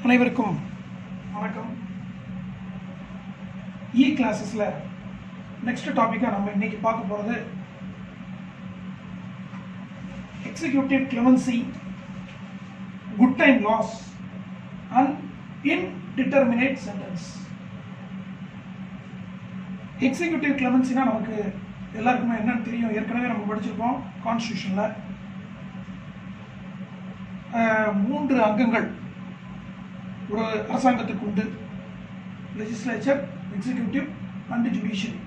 அனைவருக்கும் வணக்கம். கிளாஸஸ்ல நெக்ஸ்ட் டாபிக்கா நம்ம இன்னைக்கு பார்க்க போறது executive clemency, good time loss and indeterminate sentence. Executive கிளெமென்சினா நமக்கு எல்லாருக்குமே என்னன்னு தெரியும், ஏற்கனவே நம்ம படிச்சிருக்கோம். கான்ஸ்டியூஷன்ல 3 அங்கங்கள் ஒரு அரசாங்கத்துக்கு உண்டு: லெஜிஸ்லேச்சர், எக்ஸிக்யூட்டிவ் அண்ட் ஜுடிஷியரி.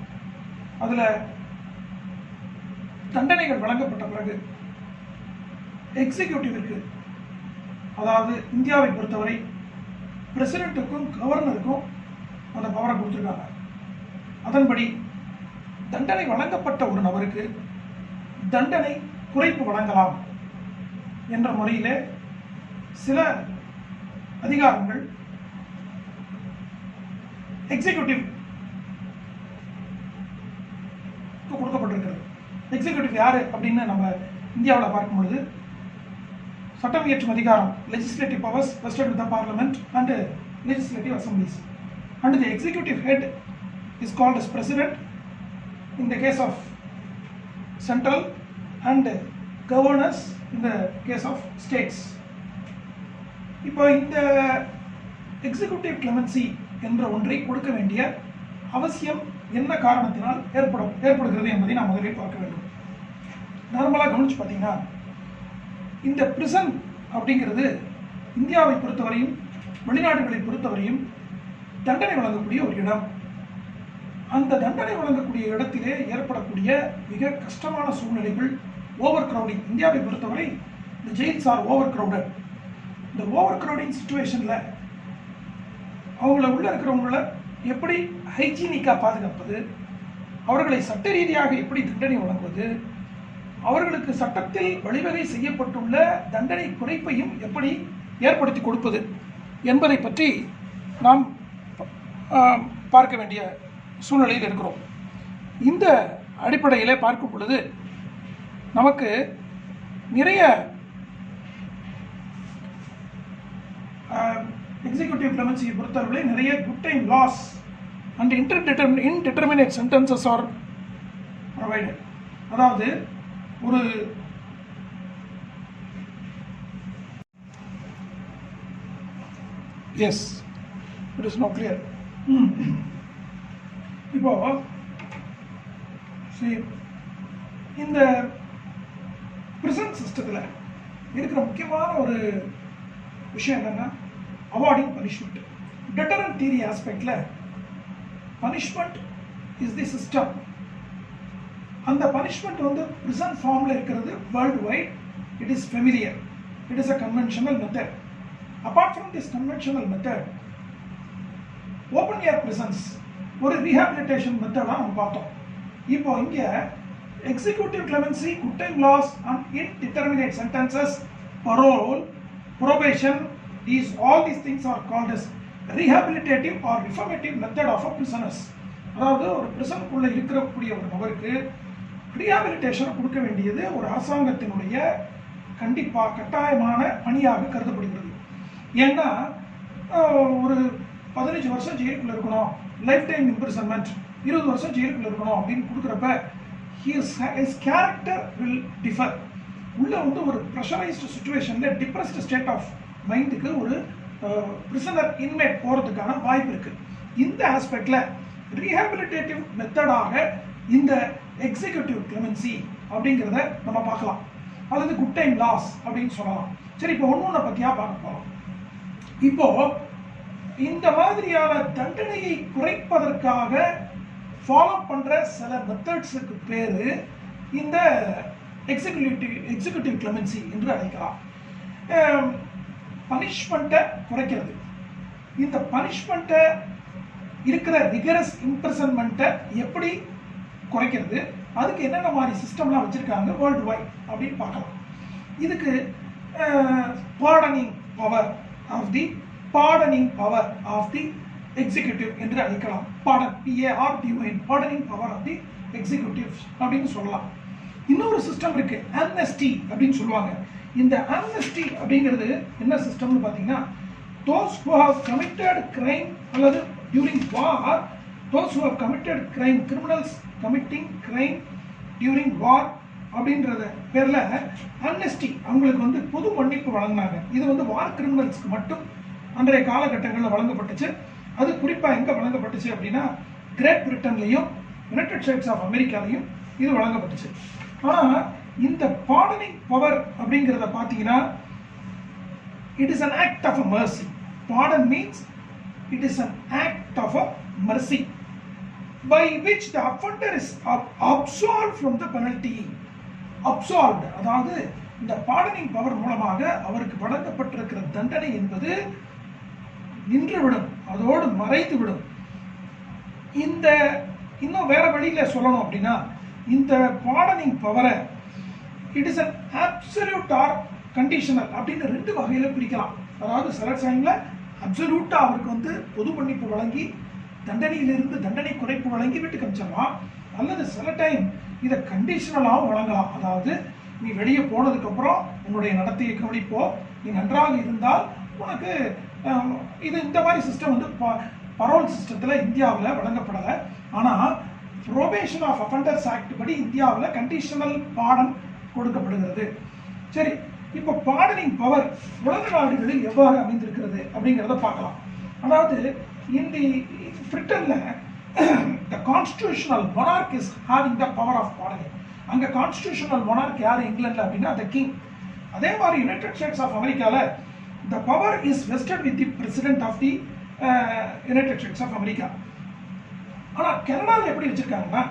அதில் தண்டனைகள் வழங்கப்பட்ட பிறகு எக்ஸிக்யூட்டிவிற்கு, அதாவது இந்தியாவை பொறுத்தவரை பிரசிடென்ட்டுக்கும் கவர்னருக்கும் அந்த பவரை கொடுத்துருக்காங்க. அதன்படி தண்டனை வழங்கப்பட்ட ஒரு நபருக்கு தண்டனை குறைப்பு வழங்கலாம் என்ற முறையில் சில அதிகாரங்கள் எக்ஸிக்யூட்டிவ் கொடுக்கப்பட்டிருக்கிறது. எக்ஸிக்யூட்டிவ் யாரு அப்படின்னு நம்ம இந்தியாவில் பார்க்கும் பொழுது, சட்டம் இயற்றும் அதிகாரம், legislative powers vested with the parliament and legislative assemblies, and the executive head is called as president in the case of central and governors in the case of states. இப்போ இந்த எக்ஸிக்யூட்டிவ் கிளெமென்சி என்ற ஒன்றை கொடுக்க வேண்டிய அவசியம் என்ன காரணத்தினால் ஏற்படுகிறது என்பதை நாம் முதலில் பார்க்க வேண்டும். நார்மலாக கவனிச்சு பார்த்தீங்கன்னா, இந்த பிரிசன் அப்படிங்கிறது இந்தியாவை பொறுத்தவரையும் வெளிநாடுகளை பொறுத்தவரையும் தண்டனை வழங்கக்கூடிய ஒரு இடம். அந்த தண்டனை வழங்கக்கூடிய இடத்திலே ஏற்படக்கூடிய மிக கஷ்டமான சூழ்நிலைகள், ஓவர் கிரௌடிங். இந்தியாவை பொறுத்தவரை இந்த ஜெயில்ஸ் ஆர் ஓவர் கிரௌடட். இந்த ஓவர் கிரௌடிங் சுச்சுவேஷனில் அவங்கள உள்ள இருக்கிறவங்கள எப்படி ஹைஜீனிக்காக பாதுகாப்பது, அவர்களை சட்ட ரீதியாக எப்படி தண்டனை வழங்குவது, அவர்களுக்கு சட்டத்தில் வழிவகை செய்யப்பட்டுள்ள தண்டனை குறைப்பையும் எப்படி ஏற்படுத்தி கொடுப்பது என்பதை பற்றி நாம் பார்க்க வேண்டிய சூழ்நிலையில் இருக்கிறோம். இந்த அடிப்படையில் பார்க்கும் பொழுது நமக்கு நிறைய எக்ஸிக்யூட்டிவ் கிளெமென்சியை பொறுத்தவரை நிறைய good time loss and indeterminate sentences are provided. அதாவது ஒரு yes it is not clear. இப்போ இந்த பிரிசன் சிஸ்டத்தில் இருக்கிற முக்கியமான ஒரு விஷயம் என்னன்னா, அவார்டிங் பனிஷ்மெண்ட். டெட்டரன்ட் தியரி ஆஸ்பெக்ட்ல பனிஷ்மெண்ட் இஸ் தி சிஸ்டம். அந்த பனிஷ்மெண்ட் வந்து பிரிசன் ஃபார்ம்ல இருக்கிறது world wide. It is familiar. It is a conventional method. Apart from this conventional method, open air prisons ஒரு ரீஹாபிலிட்டேஷன் மெத்தடாக நம்ம பார்த்தோம். இப்போ இங்கே executive clemency, good time loss and indeterminate sentences, parole, probation, all these things are called as rehabilitative or reformative method of a prisoners. அதாவது ஒரு பிரிசனுக்குள்ள இருக்கக்கூடிய ஒரு நபருக்கு ரீஹாபிலிட்டேஷன் கொடுக்க வேண்டியது ஒரு அரசாங்கத்தினுடைய கண்டிப்பாக கட்டாயமான பணியாக கருதப்படுகிறது. ஏன்னா ஒரு 15 வருஷம் ஜெயிலுக்குள்ள இருக்கணும், லைஃப் டைம் இம்ப்ரிசன்மெண்ட், 20 வருஷம் ஜெயிலுக்குள்ள இருக்கணும் அப்படின்னு கொடுக்குறப்ப his character will differ. உள்ள வந்து ஒரு ப்ரெஷரைஸ்டு சுச்சுவேஷன்ல டிப்ரெஸ்ட் ஸ்டேட் ஆஃப் மைண்டுக்கு ஒரு பிரிசனர் இன்மேட் போகிறதுக்கான வாய்ப்பு இருக்கு. இந்த ஆஸ்பெக்ட்ல ரீஹாபிலிட்டேட்டிவ் மெத்தடாக இந்த எக்ஸிக்யூட்டிவ் கிளெமென்சி அப்படிங்கிறத நம்ம பார்க்கலாம், அல்லது குட் டைம் லாஸ் அப்படின்னு சொல்லலாம். சரி, இப்போ ஒன்னொன்ன பத்தியா பார்க்க போறோம். இப்போ இந்த மாதிரியான தண்டனையை குறைப்பதற்காக ஃபாலோ பண்ற சில மெத்தட்ஸுக்கு பேரு இந்த எக்ஸிக்யூட்டிவ் கிளெமென்சி என்று அழைக்கலாம். பனிஷ்மெண்ட்டை குறைக்கிறது. இந்த பனிஷ்மெண்ட்டை இருக்கிற ரிகரஸ் இம்ப்ரிசன்மெண்ட்டை எப்படி குறைக்கிறது, அதுக்கு என்னென்ன மாதிரி சிஸ்டம்லாம் வச்சிருக்காங்க வேர்ல்டு வைட் அப்படின்னு பார்க்கலாம். இதுக்கு pardoning power of the executive என்று அழைக்கலாம். Pardoning power of the executive அப்படின்னு சொல்லலாம். இன்னொரு சிஸ்டம் இருக்கு, ஆம்னஸ்டி அப்படின்னு சொல்லுவாங்க. இந்த ஆம்னஸ்டி அப்படிங்கிறது என்ன சிஸ்டம்னு பார்த்தீங்கன்னா, those who have committed crime அல்லது during war, those who have committed crime, criminals committing crime during war அப்படின்றத பேர்ல ஆம்னஸ்டி அவங்களுக்கு வந்து பொது மன்னிப்பு வழங்கினாங்க. இது வந்து வார் கிரிமினல்ஸ்க்கு மட்டும் அன்றைய காலகட்டங்களில் வழங்கப்பட்டுச்சு. அது குறிப்பாக எங்கே வழங்கப்பட்டுச்சு அப்படின்னா, கிரேட் பிரிட்டன்லையும் யுனைடெட் ஸ்டேட்ஸ் ஆஃப் அமெரிக்காலையும் இது வழங்கப்பட்டுச்சு. ஆனால் இந்த பார்டனிங் பவர் அப்படிங்கிறத பார்த்தீங்கன்னா, it is an act of a mercy. Pardon means it is an act of a mercy by which the offender is absolved from the penalty. Absolved, அதாவது இந்த pardoning power மூலமாக அவருக்கு வழங்கப்பட்டிருக்கிற தண்டனை என்பது நின்றுவிடும், அதோடு மறைந்துவிடும். இந்த இன்னும் வேற வழியில சொல்லணும் அப்படின்னா, இந்த பார்டனிங் பவரை it is an absolute R conditional அப்படின்னு ரெண்டு வகையில பிரிக்கலாம். அதாவது சில டைம்ல அப்சல்யூட்டா அவருக்கு வந்து பொது மன்னிப்பு வழங்கி தண்டனையிலிருந்து தண்டனை குறைப்பு வழங்கி வீட்டுக்கு அனுப்பிச்சிடலாம், அல்லது சில டைம் இதை கண்டிஷனலாகவும் வழங்கலாம். அதாவது நீ வெளியே போனதுக்கு அப்புறம் உன்னுடைய நடத்தையை கவனிப்போ, நீ நன்றாக இருந்தால் உனக்கு இது இந்த மாதிரி சிஸ்டம் வந்து பரோல் சிஸ்டத்தில் இந்தியாவில் வழங்கப்படலை. ஆனால் ப்ரோபேஷன் ஆஃப் அஃபண்டர்ஸ் ஆக்ட் படி இந்தியாவில் கண்டிஷனல் பார்டன் கொடுக்கப்படுகிறது. சரி, இப்போ பார்டனிங் பவர் உலக நாடுகளில் எவ்வாறு அமைந்திருக்கிறது அப்படிங்கிறத பார்க்கலாம். அதாவது இந்த பிரிட்டன்ல the constitutional monarch is having the power of pardoning. அங்க constitutional monarch யார் இங்கிலாந்துல அப்படின்னா the king. அதே மாதிரி யுனைடெட் ஸ்டேட்ஸ் ஆஃப் அமெரிக்கால the power is vested with the president of the united states of America. ஆனா கனடாவில் எப்படி வச்சிருக்காங்கன்னா,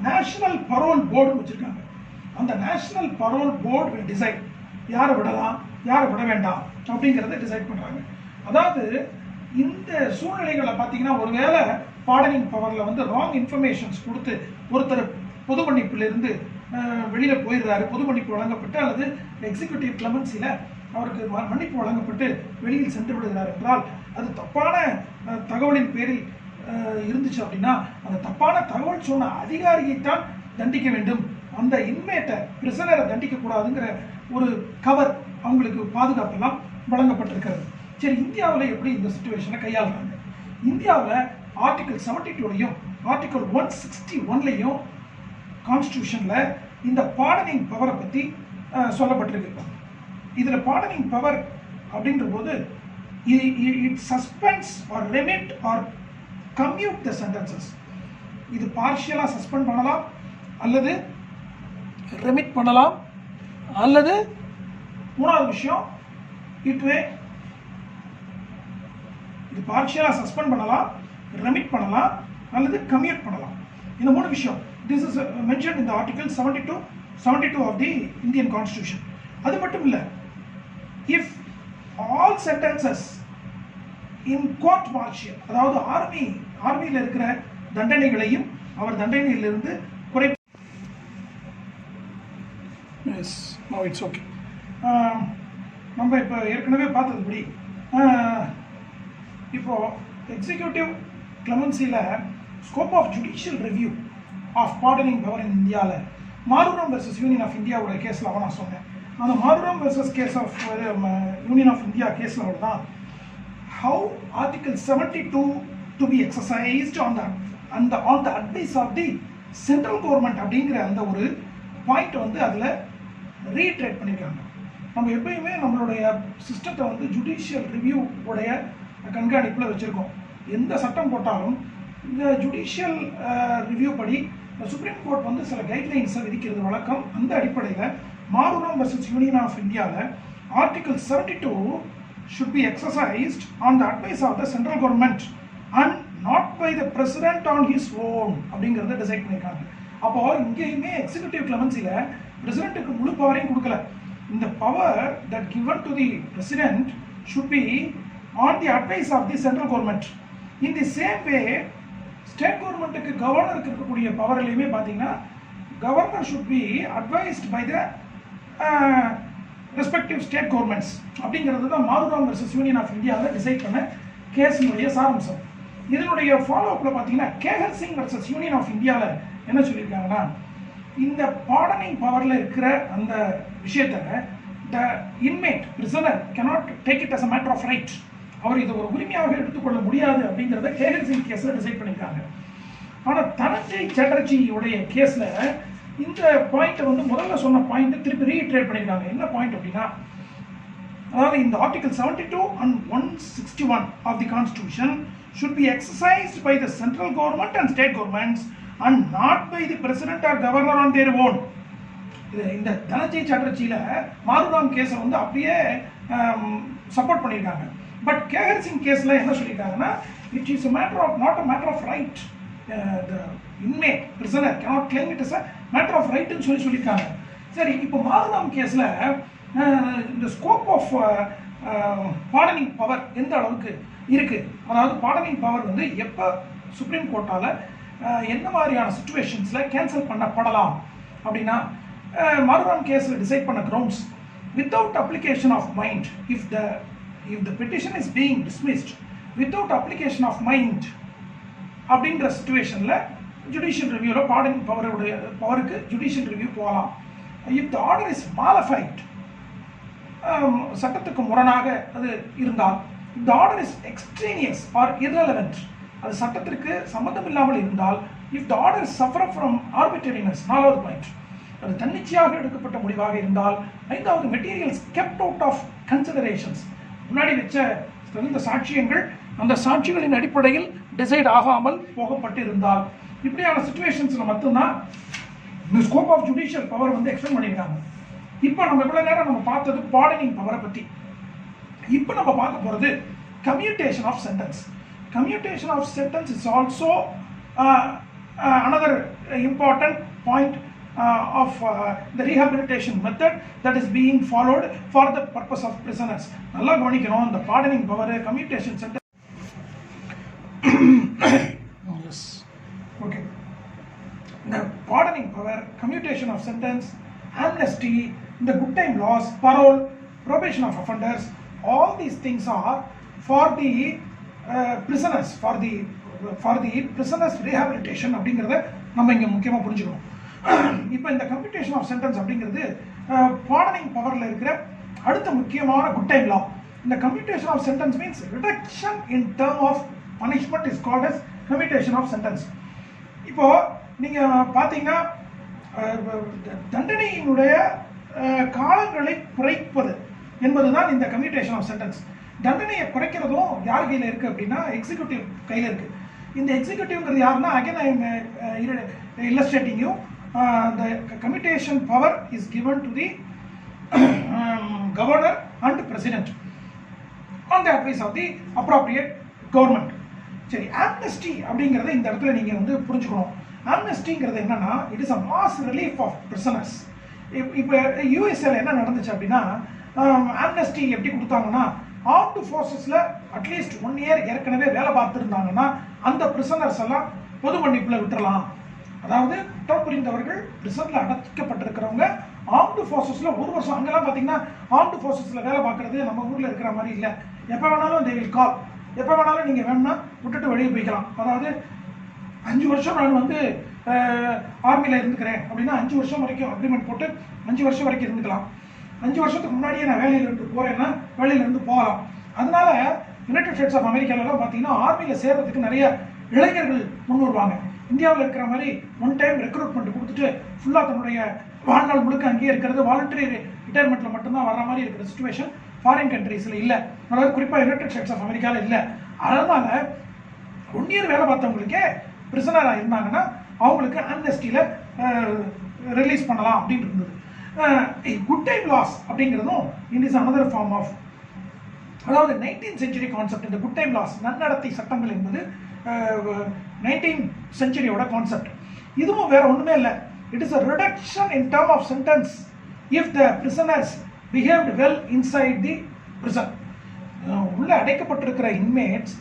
நேஷனல் பரோல் போர்டு வச்சிருக்காங்க. அந்த national parole board will decide யாரை விடலாம் யாரை விட வேண்டாம் அப்படிங்கிறத டிசைட் பண்றாங்க. அதாவது இந்த சூழ்நிலைகளை பார்த்தீங்கன்னா, ஒருவேளை பார்டனிங் பவர்ல வந்து ராங் இன்ஃபர்மேஷன்ஸ் கொடுத்து ஒருத்தர் பொது மன்னிப்பிலிருந்து வெளியில போயிடுறாரு, பொது மன்னிப்பு வழங்கப்பட்டு அல்லது எக்ஸிக்யூட்டிவ் கிளெமன்சில அவருக்கு மன்னிப்பு வழங்கப்பட்டு வெளியில் சென்று விடுகிறார் என்றால், அது தப்பான தகவலின் பேரில் இருந்துச்சு அப்படின்னா, அந்த தப்பான தகவல் சொன்ன அதிகாரியைத்தான் தண்டிக்க வேண்டும், அந்த இன்மேட்டை பிரிசனரை தண்டிக்க கூடாதுங்கிற ஒரு கவர் அவங்களுக்கு பாதுகாப்பெல்லாம் வழங்கப்பட்டிருக்கிறது. சரி, இந்தியாவில் எப்படி இந்த சிச்சுவேஷனை கையாளுறாங்க? இந்தியாவில் ஆர்டிகல் 72லையும் ஆர்டிகல் 161லையும் கான்ஸ்டியூஷனில் இந்த பார்டனிங் பவரை பற்றி சொல்லப்பட்டிருக்கு. இதில் பார்டனிங் பவர் அப்படின்ற போது it suspends or remit or commute the sentences. இது பார்ஷியலாக சஸ்பெண்ட் பண்ணலாம், அல்லது ரெமிட் பண்ணலாம், அல்லது மூணாவது விஷயம் இது பார்ஷியலாக சஸ்பெண்ட் பண்ணலாம், ரெமிட் பண்ணலாம், அல்லது கம்யூட் பண்ணலாம். இந்த மூணு விஷயம் this is mention in the article 72 of the Indian constitution. அது மட்டும் இல்லை, if all sentences in court martial, அதாவது ஆர்மியில் இருக்கிற தண்டனைகளையும் அவர் தண்டனையிலிருந்து குறை. Yes, no it's okay. நம்ம இப்போ ஏற்கனவே பார்த்ததுபடி இப்போ எக்ஸிக்யூட்டிவ் கிளெமன்சியில் scope of judicial review of pardoning power in இந்தியாவில் மாருரம் வெர்சஸ் யூனியன் ஆஃப் இந்தியாவோட கேஸில் நான் சொன்னேன். அந்த Maru Ram versus case of union of India கேஸில் தான் how article 72 to be exercised on the advice of the central government அப்படிங்கிற அந்த ஒரு பாயிண்ட் வந்து அதில் ரீட்ரேட் பண்ணியிருக்காங்க. நம்ம எப்பயுமே நம்மளுடைய சிஸ்டத்தை வந்து ஜுடிஷியல் ரிவ்யூ உடைய கண்காணிப்பில் வச்சுருக்கோம். எந்த சட்டம் போட்டாலும் இந்த ஜுடிஷியல் ரிவ்யூ படி சுப்ரீம் கோர்ட் வந்து சில கைட்லைன்ஸை விதிக்கிறது வழக்கம். அந்த அடிப்படையில் மாருரம் வெர்சஸ் யூனியன் ஆஃப் இந்தியாவில் article 72 should be exercised on the advice of the central government and not by the president on his own அப்படிங்கிறத டிசைட் பண்ணியிருக்காங்க. அப்போ இங்கேயுமே எக்ஸிக்யூட்டிவ் கிளெமன்சியில் பிரசிடென்ட்டுக்கு முழு பவரையும் கொடுக்கல. இந்த power that given to the president should be on the advice of the central government. In the same way, state கவர்மெண்ட்டுக்கு கவர்னருக்கு இருக்கக்கூடிய பவர்லையுமே பார்த்தீங்கன்னா, governor should be advised by the respective state governments அப்படிங்கிறது தான் மாருரம் வெர்சஸ் யூனியன் ஆஃப் இந்தியாவில் decide பண்ண கேஸினுடைய சாராம்சம். இதனுடைய ஃபாலோ அப்பில் பார்த்தீங்கன்னா, Kehar Singh versus union of இந்தியாவில் என்ன சொல்லியிருக்காங்கன்னா, இந்த பார்டனிங் பவரில் இருக்கிற அந்த விஷயத்தை the inmate prisoner cannot take it as a matter of right. அவர் இதை ஒரு உரிமையாக எடுத்துக்கொள்ள முடியாது அப்படிங்கிறத கேகல் சிங் கேஸில் டிசைட் பண்ணியிருக்காங்க. ஆனால் தனஞ்சய் சாட்டர்ஜியுடைய கேஸில் இந்த பாயிண்ட்டை வந்து முதல்ல சொன்ன பாயிண்ட்டை திருப்பி ரீட்ரேட் பண்ணியிருக்காங்க. என்ன பாயிண்ட் அப்படின்னா, அதாவது இந்த article 72 and 161 of the Constitution should be exercised by the central government and state governments and not by the president or governor on their own. இந்த தனஞ்சய் சாட்டர்ஜியில் மாருராம் கேஸை வந்து அப்படியே சப்போர்ட் பண்ணியிருக்காங்க. பட் கேகல் சிங் கேஸில் என்ன சொல்லியிருக்காங்கன்னா, it is not a matter of right. The inmate prisoner cannot claim it as a matter of right ன்னு சொல்லியிருக்காங்க. சரி, இப்போ மாருராம் கேஸில் இந்த ஸ்கோப் ஆஃப் பார்டனிங் பவர் எந்த அளவுக்கு இருக்குது, அதாவது பார்டனிங் பவர் வந்து எப்போ சுப்ரீம் கோர்ட்டால் என்ன மாதிரியான சுச்சுவேஷன்ஸில் கேன்சல் பண்ணப்படலாம் அப்படின்னா, மாருராம் கேஸில் டிசைட் பண்ண grounds without application of mind, if the petition is being dismissed without application of mind அப்படின்ற சிச்சுவேஷனில் ஜுடிஷியல் ரிவ்யூவில் பார்டனிங் பவருக்கு ஜுடிஷியல் ரிவ்யூ போகலாம். If the order is mala fide, சட்டத்துக்கு முரணாக அது இருந்தால், இந்த order is extraneous or irrelevant, அது சட்டத்திற்கு சம்மந்தம் இல்லாமல் இருந்தால், if the order suffer from arbitrariness, 4வது பாயிண்ட், அது தன்னிச்சையாக எடுக்கப்பட்ட முடிவாக இருந்தால், 5வது materials kept out of considerations, முன்னாடி வச்ச இந்த சாட்சியங்கள் அந்த சாட்சிகளின் அடிப்படையில் டிசைட் ஆகாமல் போகப்பட்டு இருந்தால், இப்படியான சிச்சுவேஷன்ஸில் மட்டும்தான் இந்த ஸ்கோப் ஆஃப் ஜுடிஷியல் பவர் வந்து எக்ஸ்டெண்ட் பண்ணியிருக்காங்க. இப்போ நம்ம இவ்வளோ நேரம் நம்ம பார்த்தது பார்டனிங் பவரை பற்றி. இப்போ நம்ம பார்க்க போகிறது commutation of sentence. Commutation of sentence is also another important point of the rehabilitation method that is being followed for the purpose of prisoners. நல்லா கவனிக்கணும், இந்த pardoning power, commutation sentence. Yes, okay. The pardoning power, commutation of sentence, amnesty, the good time laws, parole, probation of offenders, all these things are for the prisoners, for the prisoners rehabilitation அப்படிங்கிறத நம்ம இங்கே முக்கியமாக புரிஞ்சுக்கணும். இப்போ இந்த commutation of sentence அப்படிங்கிறது pardoning பவரில் இருக்கிற அடுத்த முக்கியமான குட் டைம் லா. இந்த commutation of sentence means reduction in term of punishment is called as commutation of sentence. இப்போது நீங்கள் பார்த்தீங்கன்னா, தண்டனையினுடைய காலங்களை குறைப்பது என்பதுதான் இந்த கம்யூட்டேஷன் ஆஃப் சென்டென்ஸ். தண்டனையை குறைக்கிறதும் யார் கையில் இருக்குது அப்படின்னா, எக்ஸிக்யூட்டிவ் கையில் இருக்குது. இந்த எக்ஸிக்யூட்டிவ்ங்கிறது யாருன்னா, again I am illustrating you, the commutation power is given to the governor and president on the advice of the appropriate government. சரி, amnesty அப்படிங்கிறத இந்த இடத்துல நீங்கள் வந்து புரிஞ்சுக்கணும். amnestyங்கிறது என்னன்னா, it is a mass relief of prisoners. இப்போ யூஎஸ்ஏல என்ன நடந்துச்சு அப்படின்னா, amnesty எப்படி கொடுத்தாங்கன்னா, ஆர்ம்டு ஃபோர்ஸஸில் அட்லீஸ்ட் 1 year ஏற்கனவே வேலை பார்த்துருந்தாங்கன்னா அந்த பிரிசனர்ஸ் எல்லாம் பொது மன்னிப்பில் விட்டுறலாம். அதாவது குற்றம் புரிந்தவர்கள் பிரிசனில் அடைக்கப்பட்டிருக்கிறவங்க ஆர்ம்டு ஃபோர்ஸஸில் 1 வருஷம், அங்கெல்லாம் பார்த்தீங்கன்னா ஆர்ம்டு ஃபோர்ஸஸில் வேலை பார்க்குறது நம்ம ஊரில் இருக்கிற மாதிரி இல்லை. எப்போ வேணாலும் they will call, எப்போ வேணாலும் நீங்கள் வேணும்னா விட்டுட்டு வெளியே போய்க்கலாம். அதாவது 5 வருஷம் நான் வந்து ஆர்மியில் இருந்துக்கிறேன் அப்படின்னா 5 வருஷம் வரைக்கும் அக்ரிமெண்ட் போட்டு 5 வருஷம் வரைக்கும் இருந்துக்கலாம். 5 வருஷத்துக்கு முன்னாடியே நான் வேலையிலேருந்து போகிறேன்னா வேலையிலேருந்து போகலாம். அதனால யுனைடெட் ஸ்டேட்ஸ் ஆஃப் அமெரிக்காவிலலாம் பார்த்தீங்கன்னா ஆர்மியில் சேர்றதுக்கு நிறைய இளைஞர்கள் முன் வருவாங்க. இந்தியாவில் இருக்கிற மாதிரி ஒன் டைம் ரெக்ரூட்மெண்ட் கொடுத்துட்டு ஃபுல்லாக தன்னுடைய வாழ்நாள் முழுக்க அங்கேயே இருக்கிறது, வாலண்டரி ரிட்டையர்மெண்ட்டில் மட்டும்தான் வர மாதிரி இருக்கிற சுச்சுவேஷன் ஃபாரின் கண்ட்ரீஸில் இல்லை. அதாவது குறிப்பாக யுனைடெட் ஸ்டேட்ஸ் ஆஃப் அமெரிக்காவில் இல்லை. அதனால் 1 year வேலை பார்த்தவங்களுக்கே பிரிசனராக இருந்தாங்கன்னா அவங்களுக்கு ஆம்னெஸ்டியில் ரிலீஸ் பண்ணலாம் அப்படின்னு இருந்தது. குட் டைம் லாஸ் அப்படிங்கிறதும் it is another form of, அதாவது 19th century கான்செப்ட். இந்த குட் டைம் லாஸ், நன்னடத்தை சட்டங்கள் என்பது 19th century கான்செப்ட். இதுவும் வேற ஒன்றுமே இல்லை. It is a reduction in term of sentence if the prisoners behaved well inside the prison. உள்ள அடைக்கப்பட்டிருக்கிற இன்மேட்ஸ்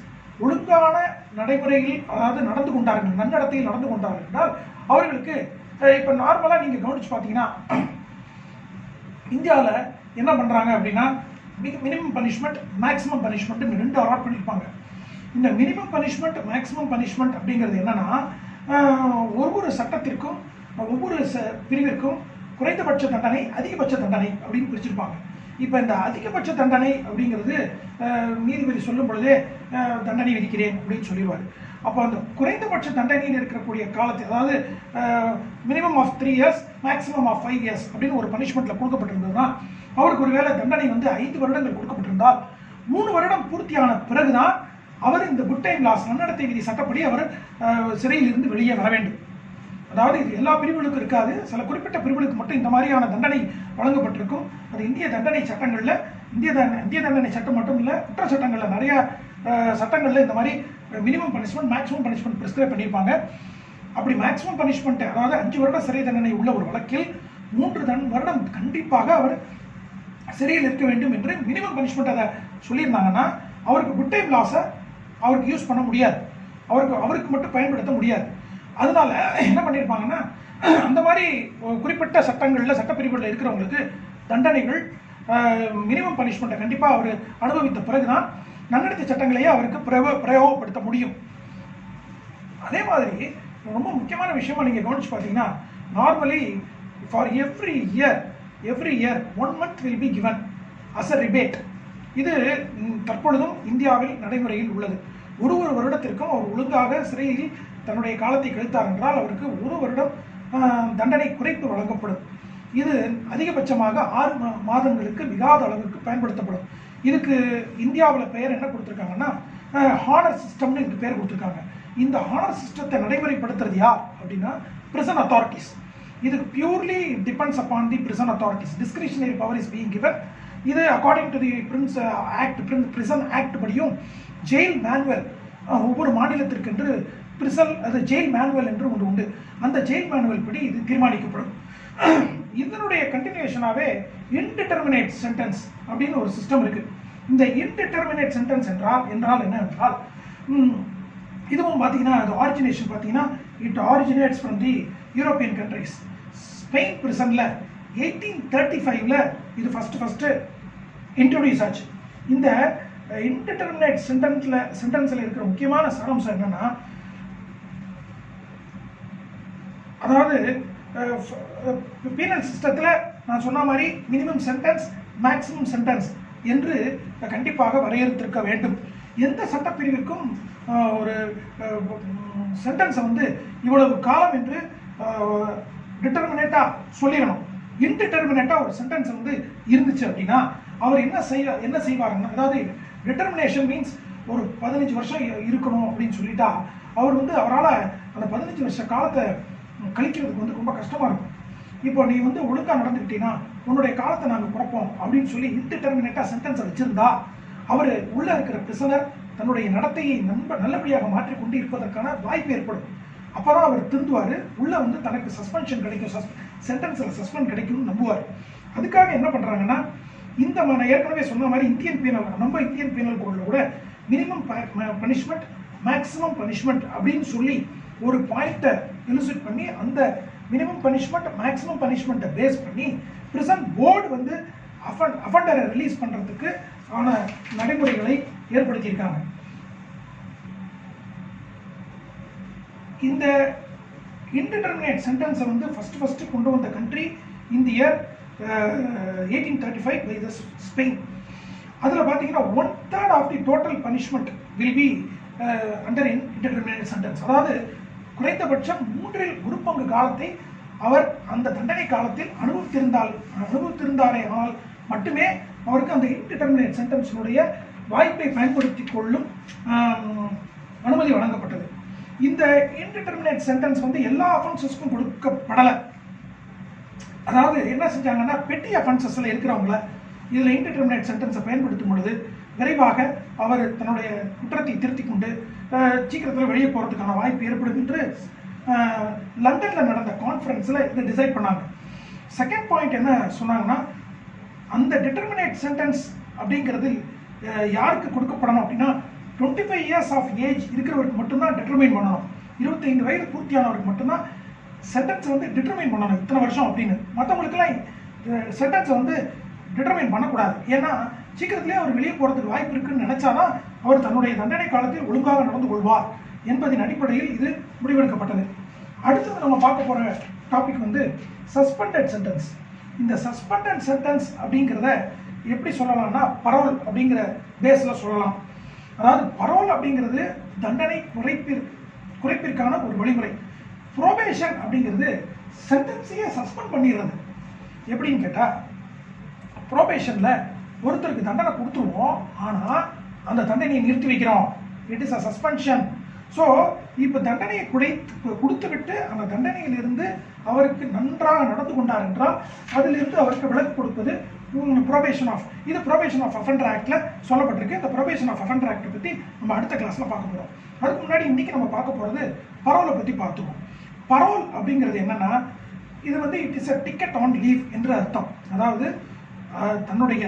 ஒழுங்கான நடைமுறையில், அதாவது நடந்து கொண்டார்கள், நன்னடத்தையில் நடந்து கொண்டார்கள் என்றால் அவர்களுக்கு இப்போ நார்மலாக நீங்கள் கவனிச்சு பார்த்தீங்கன்னா இந்தியாவில் என்ன பண்ணுறாங்க அப்படின்னா, minimum punishment, maximum punishment 2 allot பண்ணியிருப்பாங்க. இந்த மினிமம் பனிஷ்மெண்ட், மேக்ஸிமம் பனிஷ்மெண்ட் அப்படிங்கிறது என்னன்னா, ஒவ்வொரு சட்டத்திற்கும் ஒவ்வொரு பிரிவிற்கும் குறைந்தபட்ச தண்டனை அதிகபட்ச தண்டனை அப்படின்னு பிரிச்சிருப்பாங்க. இப்போ இந்த அதிகபட்ச தண்டனை அப்படிங்கிறது நீதிபதி சொல்லும் பொழுதே தண்டனை விதிக்கிறேன் அப்படின்னு சொல்லிடுவார். அப்போ அந்த குறைந்தபட்ச தண்டனையில் இருக்கக்கூடிய காலத்தை, அதாவது minimum of 3 years maximum of 5 years அப்படின்னு ஒரு பனிஷ்மெண்ட்டில் கொடுக்கப்பட்டிருந்ததுன்னா, அவருக்கு ஒரு வேளை தண்டனை 5 வருடங்கள் கொடுக்கப்பட்டிருந்தால் 3 வருடம் பூர்த்தியான பிறகுதான் அவர் இந்த குட் டைம் லாஸ் நன்னடத்தை விதி சட்டப்படி அவர் சிறையிலிருந்து வெளியே வர வேண்டும். அதாவது இது எல்லா பிரிவுகளுக்கும் இருக்காது, சில குறிப்பிட்ட பிரிவுகளுக்கு மட்டும் இந்த மாதிரியான தண்டனை வழங்கப்பட்டிருக்கும். அது இந்திய தண்டனை சட்டங்களில், இந்திய தண்டனை சட்டம் மட்டும் இல்லை, குற்ற சட்டங்களில் நிறைய சட்டங்களில் இந்த மாதிரி minimum punishment maximum punishment prescribe பண்ணியிருப்பாங்க. அப்படி மேக்ஸிமம் பனிஷ்மெண்ட், அதாவது 5 வருட சிறை தண்டனை உள்ள ஒரு வழக்கில் 3 வருடம் கண்டிப்பாக அவர் சிறையில் இருக்க வேண்டும் என்று மினிமம் பனிஷ்மெண்ட் அதை சொல்லியிருந்தாங்கன்னா, அவருக்கு குட் டைம் லாஸை அவருக்கு யூஸ் பண்ண முடியாது, அவருக்கு மட்டும் பயன்படுத்த முடியாது. அதனால என்ன பண்ணியிருப்பாங்கன்னா, அந்த மாதிரி குறிப்பிட்ட சட்டங்களில் சட்டப்பிரிவுகளில் இருக்கிறவங்களுக்கு தண்டனைகள் மினிமம் பனிஷ்மெண்ட்டை கண்டிப்பாக அவர் அனுபவித்த பிறகுதான் நன்னடத்தை சட்டங்களையே அவருக்கு பிரயோகப்படுத்த முடியும். அதே மாதிரி ரொம்ப முக்கியமான விஷயமா நீங்கள் கவனிச்சு பார்த்தீங்கன்னா, normally for every year 1 month will be given as a rebate. இது தற்பொழுதும் இந்தியாவில் நடைமுறையில் உள்ளது. ஒரு வருடத்திற்கும் அவர் ஒழுங்காக சிறையில் தன்னுடைய காலத்தை கழித்தார் என்றால் அவருக்கு 1 வருடம் தண்டனை குறைப்பு வழங்கப்படும். இது அதிகபட்சமாக 6 மாதங்களுக்கு மிகாத அளவுக்கு பயன்படுத்தப்படும். இதுக்கு இந்தியாவில் பெயர் என்ன கொடுத்துருக்காங்கன்னா, ஹானர் சிஸ்டம்னு இதுக்கு பேர் கொடுத்துருக்காங்க. இந்த ஹானர் சிஸ்டத்தை நடைமுறைப்படுத்துறது யார் அப்படின்னா, பிரிசன் அத்தாரிட்டிஸ். இது purely depends upon the prison authorities. Discretionary power is being given. இது according to the prison act படியும் ஜெயில் மேனுவல் ஒவ்வொரு மாநிலத்திற்கு என்று ஜெயில் மேனுவல் என்று ஒன்று உண்டு. அந்த ஜெயில் மேனுவல் படி இது தீர்மானிக்கப்படும். இதனுடைய கண்டினியூஷனாகவே இன்டிட்டர்மினேட் சென்டென்ஸ் அப்படின்னு ஒரு சிஸ்டம் இருக்கு. இந்த இன்டிட்டர்மினேட் சென்டென்ஸ் என்றால் என்ன என்றால், இதுவும் பார்த்தீங்கன்னா அது ஆரிஜினேஷன் பார்த்தீங்கன்னா it originates from the European countries. Spain பிரிசனில் 1835 இது ஃபர்ஸ்ட் இன்ட்ரோடியூஸ் ஆச்சு. இந்த இன்டிட்டர்மினேட் சென்டென்ஸில் இருக்கிற முக்கியமான சாராம்சம் என்னன்னா, அதாவது பீனல் சிஸ்டத்தில் நான் சொன்ன மாதிரி மினிமம் சென்டென்ஸ் மேக்ஸிமம் சென்டென்ஸ் என்று கண்டிப்பாக வரையறுத்திருக்க வேண்டும். எந்த சட்டப்பிரிவிற்கும் ஒரு சென்டென்ஸை இவ்வளவு காலம் என்று டிட்டர்மினேட்டாக சொல்லிடணும். இன்டிட்டர்மினேட்டாக ஒரு சென்டென்ஸ் இருந்துச்சு அப்படின்னா அவர் என்ன செய்வாருன்னா, அதாவது டிட்டர்மினேஷன் மீன்ஸ் ஒரு 15 வருஷம் இருக்கணும் அப்படின்னு சொல்லிட்டா அவர் அவரால் அந்த 15 வருஷ காலத்தை கழிக்கிறதுக்கு ரொம்ப கஷ்டமாக இருக்கும். இப்போ நீ ஒழுங்காக நடந்துக்கிட்டீங்கன்னா உன்னுடைய காலத்தை நாங்கள் குறைப்போம் அப்படின்னு சொல்லி இன்டிட்டர்மினேட்டாக சென்டென்ஸை வச்சிருந்தா அவர் உள்ள இருக்கிற பிரிசனர் தன்னுடைய நடத்தையை நல்லபடியாக மாற்றிக்கொண்டு இருப்பதற்கான வாய்ப்பு ஏற்படும். அப்போதான் அவர் திருந்துவார், உள்ள தனக்கு சஸ்பென்ஷன் கிடைக்கும், சென்டென்ஸில் சஸ்பெண்ட் கிடைக்கும்னு நம்புவார். அதுக்காக என்ன பண்ணுறாங்கன்னா, இந்த நான் ஏற்கனவே சொன்ன மாதிரி நம்ம இந்தியன் பீனல் கோடில் கூட மினிமம் பனிஷ்மெண்ட் மேக்ஸிமம் பனிஷ்மெண்ட் அப்படின்னு சொல்லி ஒரு பாயிண்ட்டை இலுசிட் பண்ணி அந்த மினிமம் பனிஷ்மெண்ட் மேக்ஸிமம் பனிஷ்மெண்ட்டை பேஸ் பண்ணி பிரிசன் போர்டு அஃபண்டரை ரிலீஸ் பண்ணுறதுக்கு ஆன நடைமுறைகளை ஏற்படுத்தியிருக்காங்க. இந்த இன்டிட்டர்மினேட் சென்டென்ஸை ஃபர்ஸ்ட் கொண்டு வந்த கண்ட்ரி இந்த இயர் 1835 பை த ஸ்பெயின். அதில் பார்த்தீங்கன்னா 1/3 of the total punishment will be under indeterminate sentence. அதாவது குறைந்தபட்சம் 1/3 பங்கு காலத்தை அவர் அந்த தண்டனை காலத்தில் அனுபவித்திருந்தாரே ஆனால் மட்டுமே அவருக்கு அந்த இன்டிட்டர்மினேட் சென்டென்ஸினுடைய வாய்ப்பை பயன்படுத்தி கொள்ளும் அனுமதி வழங்கப்பட்டது. இந்த இன்டிட்டர்மினேட் சென்டென்ஸ் எல்லா அஃபென்சஸ்க்கும் கொடுக்கப்படலை. அதாவது என்ன செஞ்சாங்கன்னா, பெட்டி அஃபென்சஸ்ல இருக்கிறவங்கள இதில் இன்டிட்டர்மினேட் சென்டென்ஸை பயன்படுத்தும் பொழுது விரைவாக அவர் தன்னுடைய குற்றத்தை திருத்திக் கொண்டு சீக்கிரத்தில் வெளியே போகிறதுக்கான வாய்ப்பு ஏற்படும் என்று லண்டனில் நடந்த கான்ஃபரன்ஸில் இதை டிசைட் பண்ணாங்க. செகண்ட் பாயிண்ட் என்ன சொன்னாங்கன்னா, அந்த டிட்டர்மினேட் சென்டென்ஸ் அப்படிங்கிறது யாருக்கு கொடுக்கப்படணும் அப்படின்னா, 25 years ஆஃப் ஏஜ் இருக்கிறவருக்கு மட்டும்தான் டிட்டர்மைன் பண்ணணும். 25 வயது பூர்த்தியானவருக்கு மட்டும்தான் சென்டென்ஸை டிட்டர்மைன் பண்ணணும் இத்தனை வருஷம் அப்படின்னு. மற்றவங்களுக்குலாம் சென்டென்ஸை டிட்டர்மைன் பண்ணக்கூடாது. ஏன்னா சீக்கிரத்திலே அவர் வெளியே போகிறதுக்கு வாய்ப்பு இருக்குன்னு நினைச்சாதான் அவர் தன்னுடைய தண்டனை காலத்தில் ஒழுங்காக நடந்து கொள்வார் என்பதின் அடிப்படையில் இது முடிவெடுக்கப்பட்டது. அடுத்தது நம்ம பார்க்க போகிற டாபிக் வந்து சஸ்பெண்டட் சென்டென்ஸ். இந்த சஸ்பெண்டட் சென்டென்ஸ் அப்படிங்கிறத எப்படி சொல்லலாம்னா பரோல் அப்படிங்கிற பேஸில் சொல்லலாம். அதாவது பரோல் அப்படிங்கிறது தண்டனை குறைப்பிற்கான ஒரு வழிமுறை. ப்ரோபேஷன் அப்படிங்கிறது சென்டென்ஸையே சஸ்பெண்ட் பண்ணிடுறது. எப்படின்னு கேட்டால், ப்ரோபேஷனில் ஒருத்தருக்கு தண்டனை கொடுத்துருவோம், ஆனால் அந்த தண்டனையை நிறுத்தி வைக்கிறோம். It is a suspension. So இப்போ தண்டனையை கொடுத்து விட்டு அந்த தண்டனையிலிருந்து அவருக்கு நன்றாக நடந்து கொண்டார் என்றால் அதிலிருந்து அவருக்கு விலக்கு கொடுப்பது ப்ரொபேஷன் ஆஃப். இது ப்ரொபேஷன் ஆஃப் அஃபெண்டர் ஆக்டில் சொல்லப்பட்டிருக்கு. இந்த ப்ரொபேஷன் ஆஃப் அஃபெண்டர் ஆக்டை பற்றி நம்ம அடுத்த கிளாஸில் பார்க்க போகிறோம். அதுக்கு முன்னாடி இன்றைக்கி நம்ம பார்க்க போகிறது பரோலை பற்றி பார்த்துருவோம். பரோல் அப்படிங்கிறது என்னென்னா, இது வந்து it is a ticket on leave என்று அர்த்தம். அதாவது தன்னுடைய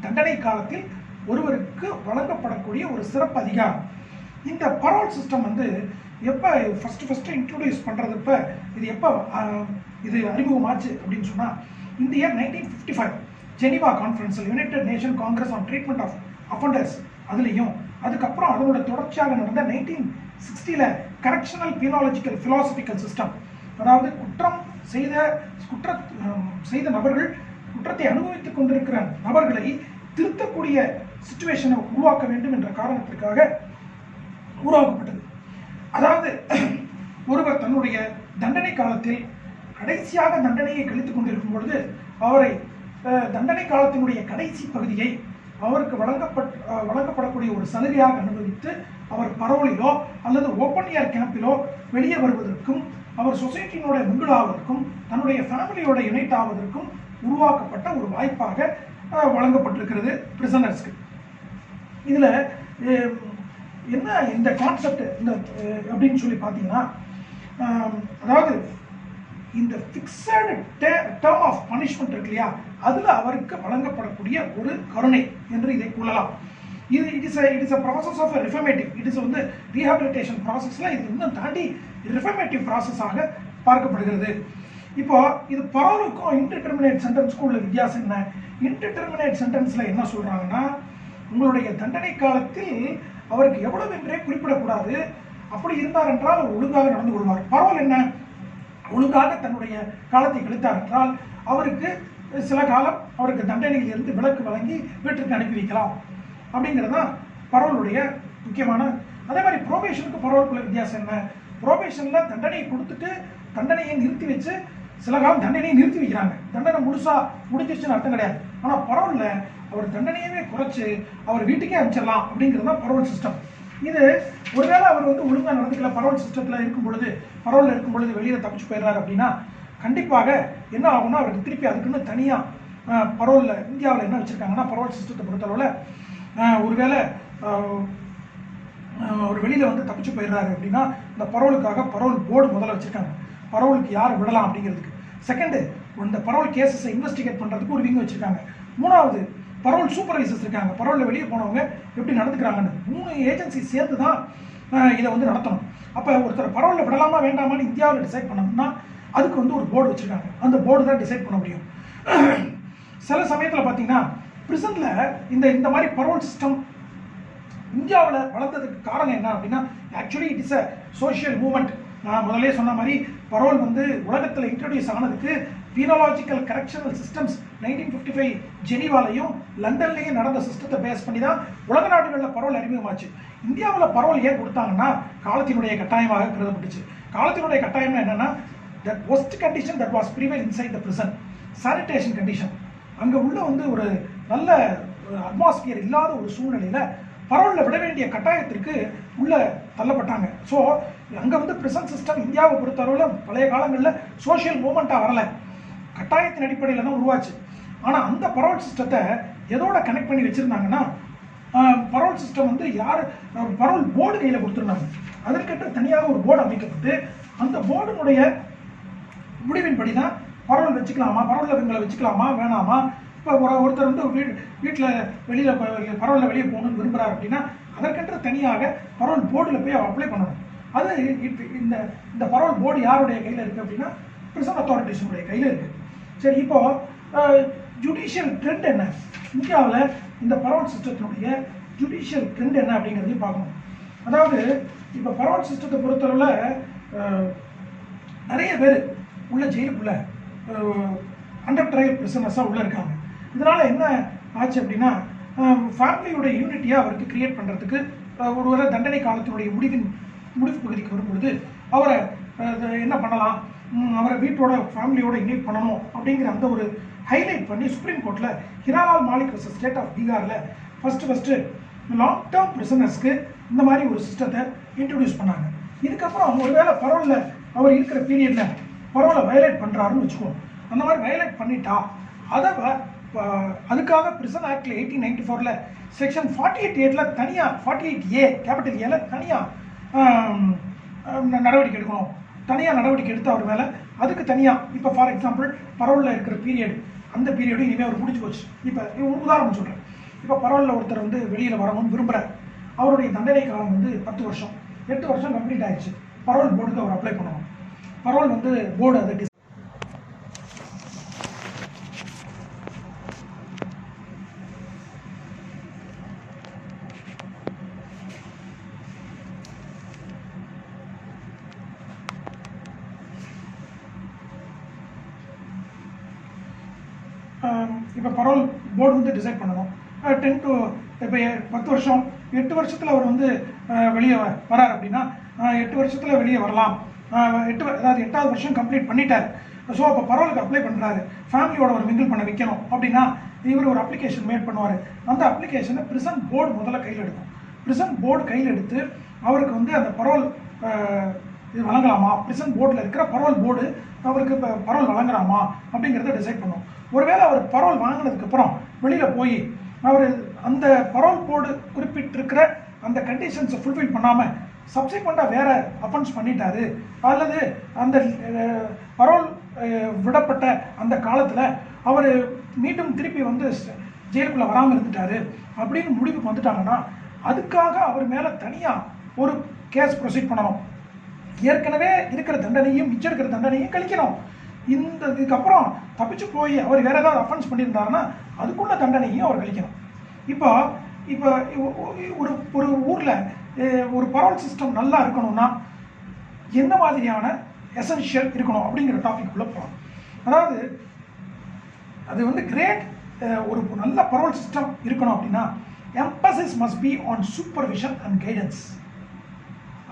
தண்டனை காலத்தில் ஒருவருக்கு வழங்கப்படக்கூடிய ஒரு சிறப்பு அதிகாரம். இந்த பரோல் சிஸ்டம் வந்து எப்போ ஃபஸ்ட்டு இன்ட்ரோடியூஸ் பண்ணுறதுப்ப இது அறிமுகமாச்சு அப்படின்னு சொன்னால், இந்த இயர் 1955 ஜெனீவா கான்ஃபரன்ஸில் united nation congress on treatment of offenders அதுலேயும், அதுக்கப்புறம் அதோட தொடர்ச்சியாக நடந்த 1960 கரெக்ஷனல் பினாலஜிக்கல் ஃபிலாசபிக்கல் சிஸ்டம். அதாவது குற்றம் செய்த நபர்கள், குற்றத்தை அனுபவித்துக் கொண்டிருக்கிற நபர்களை திருத்தக்கூடிய சிச்சுவேஷனை உருவாக்க வேண்டும் என்ற காரணத்திற்காக உருவாக்கப்பட்டது. அதாவது ஒருவர் தன்னுடைய தண்டனை காலத்தில் கடைசியாக தண்டனையை கழித்துக் கொண்டிருக்கும் பொழுது அவரை தண்டனை காலத்தினுடைய கடைசி பகுதியை அவருக்கு வழங்கப்படக்கூடிய ஒரு சலுகையாக அனுபவித்து அவர் பரோலிலோ அல்லது ஓப்பன் ஏர் கேம்பிலோ வெளியே வருவதற்கும், அவர் சொசைட்டியினோட மிங்கிள் ஆவதற்கும், தன்னுடைய ஃபேமிலியோட யுனைட் ஆவதற்கும் உருவாக்கப்பட்ட ஒரு வாய்ப்பாக வழங்கப்பட்டிருக்கிறது பிரிசனர்ஸ்க்கு. இதில் என்ன இந்த கான்செப்ட் அப்படின்னு சொல்லி பார்த்தீங்கன்னா, அதாவது இந்த ஃபிக்ஸடு டேர்ம் ஆஃப் பனிஷ்மெண்ட் இருக்கு இல்லையா, அதில் அவருக்கு வழங்கப்படக்கூடிய ஒரு கருணை என்று இதை கூறலாம். It is a process of reformative. It is வந்து ரீஹாபிலிட்டேஷன் ப்ராசஸில் இது இன்னும் தாண்டி ரிஃபர்மேட்டிவ் ப்ராசஸாக பார்க்கப்படுகிறது. இப்போ இது பரோலுக்கும் இன்டிடெர்மினேட் சென்டென்ஸ்க்கும் உள்ள வித்தியாசம் என்ன? இன்டிடெர்மினேட் சென்டென்ஸில் என்ன சொல்கிறாங்கன்னா, உங்களுடைய தண்டனை காலத்தில் அவருக்கு எவ்வளவு என்றே குறிப்பிடக்கூடாது. அப்படி இருந்தார் என்றால் அவர் ஒழுங்காக நடந்து கொள்வார். பரோல் என்ன? ஒழுங்காக தன்னுடைய காலத்தை கழித்தார் என்றால் அவருக்கு சில காலம் அவருக்கு தண்டனையில் இருந்து விலக்கு வழங்கி வீட்டிற்கு அனுப்பி வைக்கலாம் அப்படிங்கிறது தான் பரோலுடைய முக்கியமான. அதே மாதிரி ப்ரோபேஷனுக்கு பரோலுக்குள்ள வித்தியாசம் என்ன? ப்ரோபேஷனில் தண்டனையை கொடுத்துட்டு தண்டனையை நிறுத்தி வச்சு சில காலம் தண்டனையை நிறுத்தி வைக்கிறாங்க. தண்டனை முடிஞ்சிருச்சுன்னு அர்த்தம் கிடையாது. ஆனால் பரோலில் அவர் தண்டனையவே குறைச்சி அவர் வீட்டுக்கே அனுப்பிச்சிடலாம் அப்படிங்கிறது தான் பரோல் சிஸ்டம். இது ஒருவேளை அவர் வந்து ஒழுங்காக நடந்துக்கல, பரோல் சிஸ்டத்தில் இருக்கும் பொழுது வெளியில் தப்பிச்சு போயிடுறாரு அப்படின்னா கண்டிப்பாக என்ன ஆகும்னா, அவருக்கு திருப்பி அதுக்குன்னு தனியாக பரோலில் இந்தியாவில் என்ன வச்சுருக்காங்கன்னா, பரோல் சிஸ்டத்தை பொறுத்தளவில் ஒருவேளை ஒரு வெளியில் வந்து தப்பிச்சு போயிடுறாரு அப்படின்னா இந்த பரோலுக்காக பரோல் போர்டு முதல்ல வச்சுருக்காங்க. பரோலுக்கு யார் விடலாம் அப்படிங்கிறதுக்கு. செகண்டு, இந்த பரோல் கேசஸை இன்வெஸ்டிகேட் பண்ணுறதுக்கு ஒரு விங் வச்சுருக்காங்க. மூணாவது, பரோல் சூப்பர்வைசர்ஸ் இருக்காங்க. பரோலில் வெளியே போனவங்க எப்படி நடந்துக்கிறாங்கன்னு 3 ஏஜென்சி சேர்த்து தான் இதை வந்து நடத்தணும். அப்போ ஒருத்தர் பரோலில் விடலாமா வேண்டாமான்னு இந்தியாவில் டிசைட் பண்ணோம்னா அதுக்கு வந்து ஒரு போர்டு வச்சுருக்காங்க. அந்த போர்டு தான் டிசைட் பண்ண முடியும். சில சமயத்தில் பார்த்தீங்கன்னா பிரிசனில் இந்த மாதிரி பரோல் சிஸ்டம் இந்தியாவில் வளர்ந்ததுக்கு காரணம் என்ன அப்படின்னா, actually it is a social movement. நான் முதலே சொன்ன மாதிரி பரோல் வந்து உலகத்தில் இன்ட்ரடியூஸ் ஆனதுக்கு பீனாலஜிக்கல் கரெக்ஷனல் சிஸ்டம்ஸ் 1955 ஜெனீவாலையும் லண்டன்லையும் நடந்த சிஸ்டத்தை பேஸ் பண்ணி தான் உலக நாடுகளில் பரோல் அறிமுகமாச்சு. இந்தியாவில் பரோல் ஏன் கொடுத்தாங்கன்னா காலத்தினுடைய கட்டாயமாக கருதப்பட்டுச்சு. காலத்தினுடைய கட்டாயம் என்னன்னா, that worst condition that was prevail inside the prison, sanitation condition. அங்கே உள்ள வந்து ஒரு நல்ல அட்மாஸ்பியர் இல்லாத ஒரு சூழ்நிலையில் பரோலில் விட வேண்டிய கட்டாயத்திற்கு உள்ள தள்ளப்பட்டாங்க. ஸோ அங்கே வந்து பிரிசன் சிஸ்டம் இந்தியாவை பொறுத்தளவில் பழைய காலங்களில் சோஷியல் மூவ்மெண்ட்டாக வரலை, கட்டாயத்தின் அடிப்படையில் தான் உருவாச்சு. ஆனால் அந்த பரோல் சிஸ்டத்தை எதோட கனெக்ட் பண்ணி வச்சுருந்தாங்கன்னா, பரோல் சிஸ்டம் வந்து பரோல் போர்டு கையில் கொடுத்துருந்தாங்க. அதற்கிட்ட தனியாக ஒரு போர்டு அமைக்கப்பட்டு அந்த போர்டுனுடைய முடிவின்படி தான் பரோல் வச்சுக்கலாமா, பரோலில் இவங்களை வச்சுக்கலாமா வேணாமா. இப்போ ஒருத்தர் வந்து வீட்டில் பரோலில் வெளியே போகணும்னு விரும்புகிறார் அப்படின்னா அதற்கென்று தனியாக பரோல் போர்டில் போய் அப்ளை பண்ணணும். அது இந்த பரோல் போர்டு யாருடைய கையில் இருக்குது அப்படின்னா பிரிசன் அத்தாரிட்டிஸுடைய கையில் இருக்குது. சரி, இப்போது ஜுடிஷியல் ட்ரெண்ட் என்ன, இந்தியாவில் இந்த பரோல் சிஸ்டத்தினுடைய ஜுடிஷியல் ட்ரெண்ட் என்ன அப்படிங்கிறதையும் பார்க்கணும். அதாவது இப்போ பரோல் சிஸ்டத்தை பொறுத்தளவில் நிறைய பேர் உள்ள ஜெயிலுக்குள்ளே அண்டர் ட்ரையல் பிரிசனர்ஸாக உள்ளே இருக்காங்க. இதனால் என்ன ஆச்சு அப்படின்னா ஃபேமிலியோட யூனிட்டியாக அவருக்கு கிரியேட் பண்ணுறதுக்கு ஒருவேளை தண்டனை காலத்தினுடைய முடிவு பகுதிக்கு வரும்பொழுது அவரை என்ன பண்ணலாம், அவரை வீட்டோட ஃபேமிலியோட இன்வைட் பண்ணணும் அப்படிங்கிற அந்த ஒரு ஹைலைட் பண்ணி சுப்ரீம் கோர்ட்டில் Hiralal Malik versus state of பீகாரில் ஃபஸ்ட்டு லாங் டேர்ம் பிரிசனர்ஸ்க்கு இந்த மாதிரி ஒரு சிஸ்டத்தை இன்ட்ரடியூஸ் பண்ணாங்க. இதுக்கப்புறம் அவங்க ஒருவேளை பரோலில் அவர் இருக்கிற பீரியடில் பரோலை வயலேட் பண்ணுறாருன்னு வச்சுக்கோம். அந்த மாதிரி வயலேட் பண்ணிட்டா அதுக்காக பிரிசன் ஆக்டில் 1894 செக்ஷன் 48A தனியாக 48A கேபிட்டல் ஏல தனியாக நடவடிக்கை எடுக்கணும். தனியாக நடவடிக்கை எடுத்து அவர் மேலே அதுக்கு தனியாக இப்போ ஃபார் எக்ஸாம்பிள் பரோலில் இருக்கிற பீரியட் அந்த பீரியடும் இனிமேல் அவர் முடிஞ்சு போச்சு. இப்போ உதாரணம் சொல்கிறேன். இப்போ பரோலில் ஒருத்தர் வெளியில் வரணும்னு விரும்புகிறார். அவருடைய தண்டனை காலம் 10 வருஷம். 8 வருஷம் கம்ப்ளீட் ஆயிடுச்சு. பரோல் போர்டுக்கு அவர் அப்ளை பண்ணணும். பரோல் போர்டு அதை இப்போ பரோல் போர்டு டிசைட் பண்ணணும். 10 to இப்போ 10 வருஷம் 8 வருஷத்தில் அவர் வெளியே வரார் அப்படின்னா 8 வருஷத்தில் வெளியே வரலாம். அதாவது 8வது வருஷம் கம்ப்ளீட் பண்ணிட்டார். ஸோ அப்போ பரோலுக்கு அப்ளை பண்ணுறாரு. ஃபேமிலியோட ஒரு மிங்கிள் பண்ண வைக்கணும் அப்படின்னா இவர் ஒரு அப்ளிகேஷன் மேட் பண்ணுவார். அந்த அப்ளிகேஷனை பிரிசன் போர்டு முதல்ல கையில் எடுக்கும். பிரிசன் போர்டு கையில் எடுத்து அவருக்கு அந்த பரோல் இது வழங்கலாமா, பிரிசன் போர்டில் இருக்கிற பரோல் போர்டு அவருக்கு இப்போ பரோல் வழங்கலாமா அப்படிங்கிறத டிசைட் பண்ணும். ஒருவேளை அவர் பரோல் வாங்கினதுக்கப்புறம் வெளியில் போய் அவர் அந்த பரோல் போர்டு குறிப்பிட்டிருக்கிற அந்த கண்டிஷன்ஸை ஃபுல்ஃபில் பண்ணாமல் சப்சிக்வெண்ட்டாக வேறு அஃபென்ஸ் பண்ணிட்டாரு, அல்லது அந்த பரோல் விடப்பட்ட அந்த காலத்தில் அவர் மீண்டும் திருப்பி ஜெயிலுக்குள்ளே வராமல் இருந்துட்டாரு அப்படின்னு முடிவுக்கு வந்துட்டாங்கன்னா அதுக்காக அவர் மேலே தனியாக ஒரு கேஸ் ப்ரொசீட் பண்ணணும். ஏற்கனவே இருக்கிற தண்டனையும் மிச்சம் இருக்கிற தண்டனையும் கழிக்கணும். இதுக்கப்புறம் தப்பிச்சு போய் அவர் வேறு ஏதாவது அஃபென்ஸ் பண்ணியிருந்தாருன்னா அதுக்குள்ள தண்டனையும் அவர் கழிக்கணும். இப்போ ஒரு ஒரு ஊரில் ஒரு பரோல் சிஸ்டம் நல்லா இருக்கணும்னா என்ன மாதிரியான எசென்ஷியல் இருக்கணும் அப்படிங்கிற டாபிக் உள்ள போகலாம். அதாவது அது கிரேட் ஒரு நல்ல பரோல் சிஸ்டம் இருக்கணும் அப்படின்னா emphasis must be on supervision and guidance.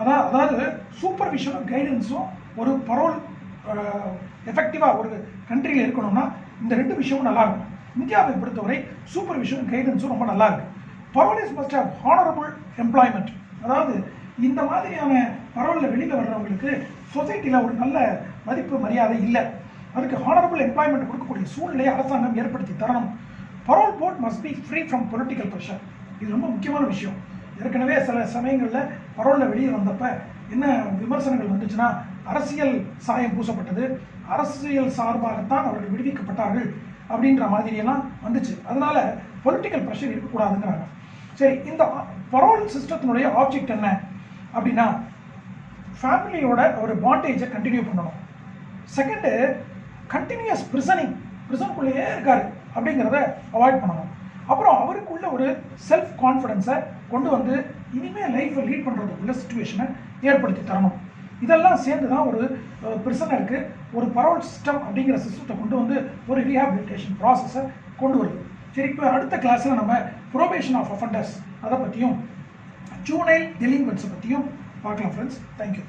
அதாவது சூப்பர்விஷனும் கைடன்ஸும் ஒரு பரோல் எஃபெக்டிவாக ஒரு கண்ட்ரியில் இருக்கணும்னா இந்த 2 விஷயமும் நல்லா இருக்கும். இந்தியாவை பொறுத்தவரை சூப்பர்விஷனும் கைடன்ஸும் ரொம்ப நல்லா இருக்கு. பரோலிஸ் மஸ்ட் ஹேவ் ஹானரபிள் எம்ப்ளாய்மெண்ட். அதாவது இந்த மாதிரியான பரோலில் வெளியில் வர்றவங்களுக்கு சொசைட்டியில் ஒரு நல்ல மதிப்பு மரியாதை இல்லை. அதுக்கு ஹானரபிள் எம்ப்ளாய்மெண்ட் கொடுக்கக்கூடிய சூழ்நிலையை அரசாங்கம் ஏற்படுத்தி தரணும். Parole board must be free from political pressure. இது ரொம்ப முக்கியமான விஷயம். ஏற்கனவே சில சமயங்களில் பரோலில் வெளியே வந்தப்போ என்ன விமர்சனங்கள் வந்துச்சுன்னா அரசியல் சாயம் பூசப்பட்டது, அரசியல் சார்பாகத்தான் அவர்கள் விடுவிக்கப்பட்டார்கள் அப்படின்ற மாதிரியெல்லாம் வந்துச்சு. அதனால பொலிட்டிக்கல் ப்ரெஷர் இருக்கக்கூடாதுங்கிறாங்க. சரி, இந்த பரோல் சிஸ்டத்தினுடைய ஆப்ஜெக்ட் என்ன அப்படின்னா ஃபேமிலியோட ஒரு பாண்டேஜை கண்டினியூ பண்ணணும். செகண்டு, கண்டினியூஸ் பிரிசனுக்குள்ளேயே இருக்காரு அப்படிங்கிறத அவாய்ட் பண்ணணும். அப்புறம் அவருக்குள்ள ஒரு செல்ஃப் கான்ஃபிடென்ஸை கொண்டு இனிமேல் லைஃப்பை லீட் பண்ணுறதுக்குள்ள சுச்சுவேஷனை ஏற்படுத்தி தரணும். இதெல்லாம் சேர்ந்து தான் ஒரு பிரிசனருக்கு ஒரு பரோல் சிஸ்டம் அப்படிங்கிற சிஸ்டத்தை கொண்டு ஒரு ரீஹாபிலிட்டேஷன் ப்ராசஸை கொண்டு வருது. சரி, இப்போ அடுத்த கிளாஸில் நம்ம ப்ரோபேஷன் ஆஃப் அஃபெண்டர்ஸ் அதை பற்றியும் ஜூனைல் டெலிங்வென்ட்ஸை பற்றியும் பார்க்கலாம் ஃப்ரெண்ட்ஸ். தேங்க்யூ.